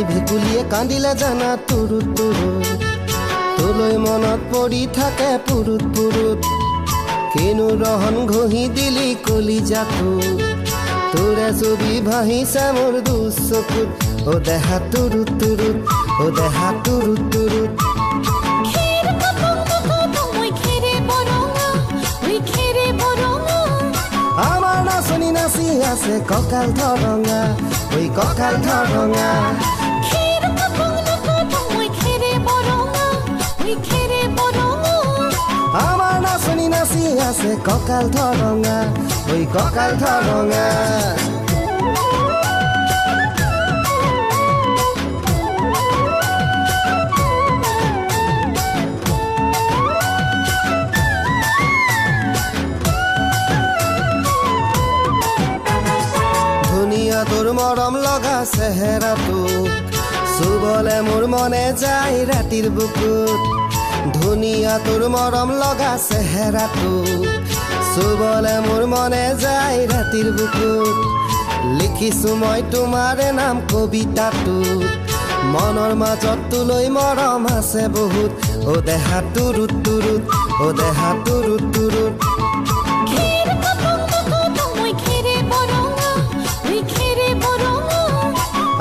ভেকুলীয়ে কান্দিলে জানা তুৰুত তুৰুত তোলৈ মনত পৰি থাকে পুৰুত পুৰুত কিনো ৰহন ঘঁহি দিলি কলিজাটো তোৰে ছবি ভাহিছে মোৰ দুচকুত ও দেহা তুৰুত তুৰুত ও দেহা তুৰুত তুৰুত আমাৰ নাচনি নাচি আছে কঁকাল ধৰঙা ঐ কঁকাল ধৰঙা আমাৰ নাচনি নাচি আছে কঁকাল ধৰঙা ঐ কঁকাল ধৰঙা তোৰ মৰম লগা চেহেৰাটো চুবলে মোৰ মনে যায় ৰাতিৰ বুকুত ধুনীয়া তোৰ মৰম লগা চেহেৰাটো চুবলে মোৰ মনে যায় ৰাতিৰ বুকুত লিখিছো মই তোমাৰে নাম কবিতাটোত মনৰ মাজত তোলৈ মৰম আছে বহুত ও দেহা তুৰুত তুৰুত ও দেহা তুৰুত তুৰুত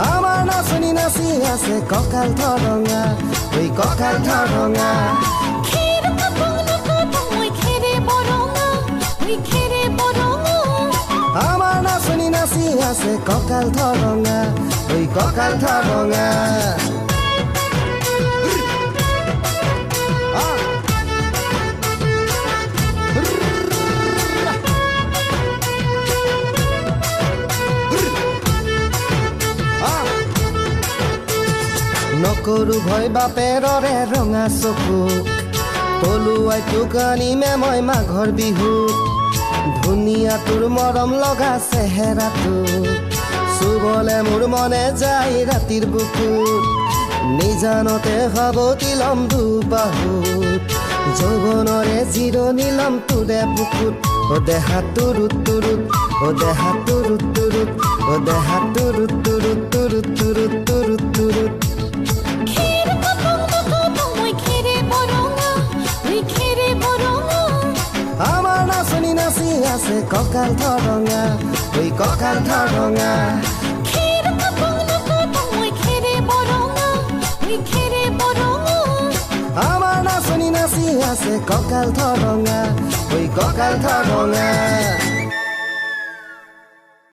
আমাৰ নাচনি নাচি আছে কঁকাল ধৰঙা ঐ কঁকাল ধৰঙা আমাৰ নাচনি নাচি আছে কঁকাল ধৰঙা ঐ কঁকাল ধৰঙা নকৰো ভয় বাপেৰৰে ৰঙা চকুক পলুৱাই তোক আনিমে মই মাঘৰ বিহুত ধুনীয়া তোৰ মৰম লগা চেহেৰাটো চুবলে মোৰ মনে যায় ৰাতিৰ বুকুত নিজানতে সাৱটি লম দুবাহুত যৌৱনৰে জিৰণি লম তোৰে বুকুত ও দেহা তুৰুত তুৰুত ও দেহা তুৰুত তুৰুত ও দেহা তুৰুত তুৰুত তুৰুত তুৰুত তুৰুত তুৰুত আমাৰ নাচনি নাচি আছে কঁকাল ধৰঙা ঐ কঁকাল ধৰঙা আমাৰ নাচনি নাচি আছে কঁকাল ধৰঙা ঐ কঁকাল ধৰঙা